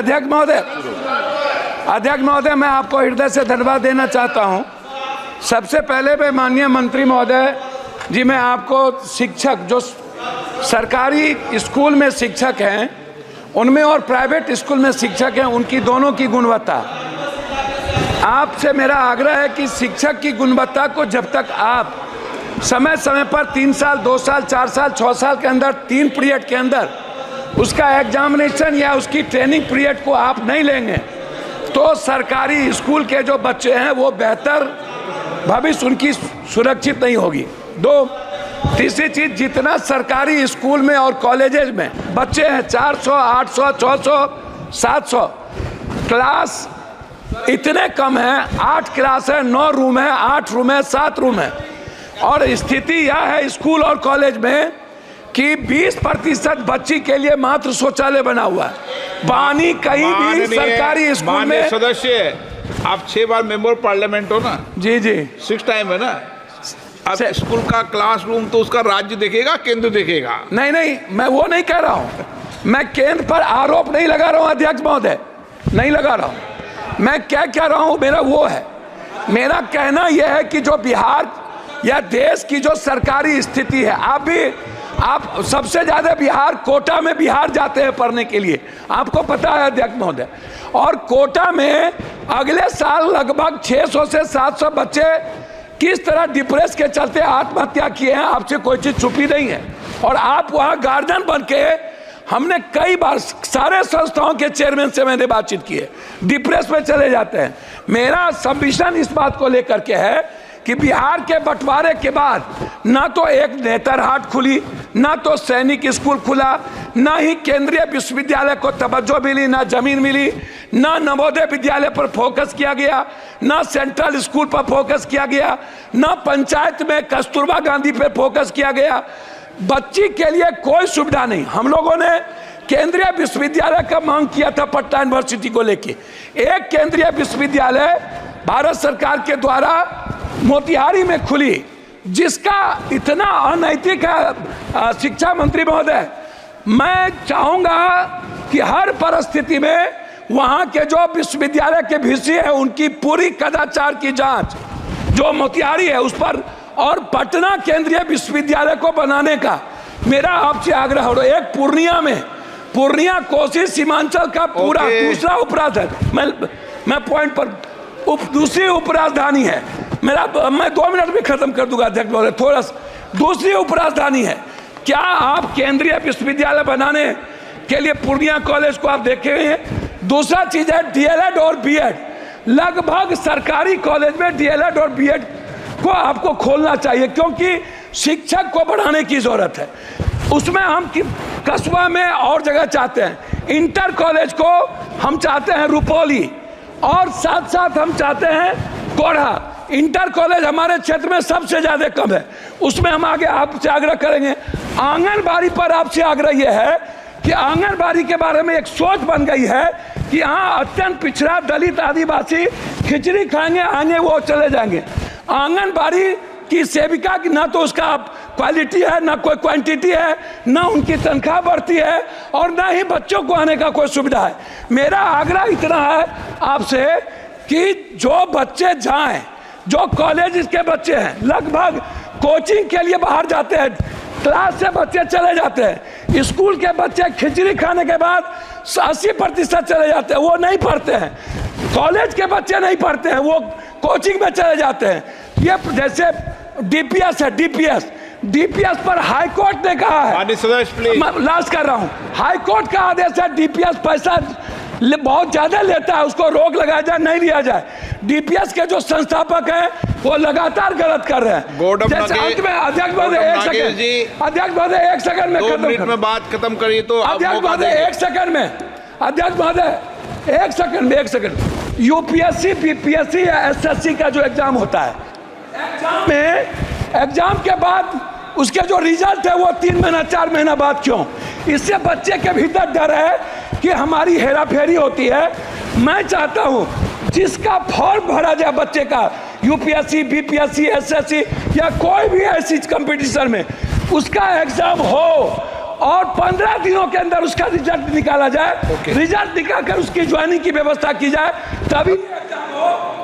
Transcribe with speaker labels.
Speaker 1: अध्यक्ष महोदय, मैं आपको हृदय से धन्यवाद देना चाहता हूं। सबसे पहले मैं माननीय मंत्री महोदय जी, मैं आपको शिक्षक जो सरकारी स्कूल में शिक्षक हैं उनमें और प्राइवेट स्कूल में शिक्षक हैं, उनकी दोनों की गुणवत्ता, आपसे मेरा आग्रह है कि शिक्षक की गुणवत्ता को जब तक आप समय समय पर 3 साल, 2 साल, 4 साल, 6 साल के अंदर 3 पीरियड के अंदर उसका एग्जामिनेशन या उसकी ट्रेनिंग पीरियड को आप नहीं लेंगे तो सरकारी स्कूल के जो बच्चे हैं वो बेहतर भविष्य उनकी सुरक्षित नहीं होगी। तीसरी चीज, जितना सरकारी स्कूल में और कॉलेजेस में बच्चे हैं 400, 800, 400, 700, क्लास इतने कम हैं। 8 क्लास है, 9 रूम है, 8 रूम है, 7 रूम है, और स्थिति यह है स्कूल और कॉलेज में कि 20% बच्ची के लिए मात्र शौचालय बना हुआ है। पानी कहीं भी सरकारी स्कूल में।
Speaker 2: सदस्य, आप 6 बार मेंबर पार्लियामेंट हो ना?
Speaker 1: जी जी,
Speaker 2: 6 टाइम है ना। अब स्कूल का क्लासरूम तो उसका राज्य देखेगा, केंद्र देखेगा?
Speaker 1: नहीं, मैं वो नहीं कह रहा हूँ। मैं केंद्र पर आरोप नहीं लगा रहा हूँ अध्यक्ष महोदय, नहीं लगा रहा हूँ। मैं क्या कह रहा हूँ, मेरा वो है, मेरा कहना यह है कि जो बिहार या देश की जो सरकारी स्थिति है, आप सबसे ज्यादा बिहार कोटा में बिहार जाते हैं पढ़ने के लिए, आपको पता है अध्यक्ष महोदय। और कोटा में अगले साल लगभग 600 से 700 बच्चे किस तरह डिप्रेस के चलते आत्महत्या किए हैं, आपसे कोई चीज छुपी नहीं है। और आप वहां गार्जियन बन के, हमने कई बार सारे संस्थाओं के चेयरमैन से मैंने बातचीत की है, डिप्रेस में चले जाते हैं। मेरा सबमिशन इस बात को लेकर के है कि बिहार के बंटवारे के बाद ना तो एक नेतरहाट खुली, ना तो सैनिक स्कूल खुला, ना ही केंद्रीय विश्वविद्यालय को तवज्जो मिली, ना जमीन मिली, ना नवोदय विद्यालय पर फोकस किया गया, ना सेंट्रल स्कूल पर फोकस किया गया, ना पंचायत में कस्तूरबा गांधी पर फोकस किया गया। बच्ची के लिए कोई सुविधा नहीं। हम लोगों ने केंद्रीय विश्वविद्यालय का मांग किया था पटना यूनिवर्सिटी को लेके। एक केंद्रीय विश्वविद्यालय भारत सरकार के द्वारा मोतिहारी में खुली, जिसका इतना अनैतिक है शिक्षा मंत्री महोदय। मैं चाहूंगा कि हर परिस्थिति में वहां के जो विश्वविद्यालय के वीसी है उनकी पूरी कदाचार की जांच जो मोतिहारी है उस पर, और पटना केंद्रीय विश्वविद्यालय को बनाने का मेरा आपसे आग्रह हो। एक पूर्णिया कोसी सीमांचल का पूरा दूसरा उपराजधानी, मैं पॉइंट पर दूसरी उपराजधानी है मेरा, मैं 2 मिनट में खत्म कर दूंगा अध्यक्ष महोदय, थोड़ा दूसरी उपराजधानी है। क्या आप केंद्रीय विश्वविद्यालय बनाने के लिए पूर्णिया कॉलेज को आप देखे हैं? दूसरा चीज है डीएलएड और बीएड। लगभग सरकारी कॉलेज में डीएलएड और बीएड को आपको खोलना चाहिए, क्योंकि शिक्षक को बढ़ाने की जरूरत है। उसमें हम कस्बा में और जगह चाहते हैं। इंटर कॉलेज को हम चाहते हैं रुपौली, और साथ साथ हम चाहते हैं कोढ़ा। इंटर कॉलेज हमारे क्षेत्र में सबसे ज्यादा कम है, उसमें हम आगे आपसे आग्रह करेंगे। आंगनबाड़ी पर आपसे आग्रह यह है कि आंगनबाड़ी के बारे में एक सोच बन गई है कि यहाँ अत्यंत पिछड़ा दलित आदिवासी खिचड़ी खाएंगे, आगे वो चले जाएंगे। आंगनबाड़ी की सेविका की ना तो उसका क्वालिटी है, ना कोई क्वांटिटी है, ना उनकी तनख्वाह बढ़ती है, और ना ही बच्चों को आने का कोई सुविधा है। मेरा आग्रह इतना है आपसे कि जो बच्चे जाएं, जो कॉलेज के बच्चे हैं लगभग कोचिंग के लिए बाहर जाते हैं, क्लास से बच्चे चले जाते हैं, स्कूल के बच्चे खिचड़ी खाने के बाद 80% चले जाते हैं, वो नहीं पढ़ते हैं। कॉलेज के बच्चे नहीं पढ़ते हैं, वो कोचिंग में चले जाते हैं। ये जैसे डीपीएस है, डीपीएस पर हाई कोर्ट ने कहा है, लास्ट कर रहा हूं, हाई कोर्ट का आदेश है डीपीएस पैसा बहुत ज्यादा लेता है, उसको रोक लगाया जाए, नहीं लिया जाए। डीपीएस के जो संस्थापक हैं वो लगातार गलत कर रहे हैं। जैसे अंत में अध्यक्ष महोदय एक सेकंड में खत्म
Speaker 2: में बात खत्म करिए तो
Speaker 1: अध्यक्ष महोदय एक सेकंड यूपीएससी, बीपीएससी या एसएससी का जो एग्जाम होता है, एग्जाम के बाद उसके जो रिजल्ट है वो 3 महीना 4 महीना बाद क्यों? इससे बच्चे के भीतर डर है कि हमारी हेराफेरी होती है। मैं चाहता हूं जिसका फॉर्म भरा जाए बच्चे का, यूपीएससी, बीपीएससी, एसएससी या कोई भी ऐसी कंपटीशन में, उसका एग्जाम हो और 15 दिनों के अंदर उसका रिजल्ट निकाला जाए। रिजल्ट निकालकर उसकी ज्वाइनिंग की व्यवस्था की जाए, तभी एग्जाम हो।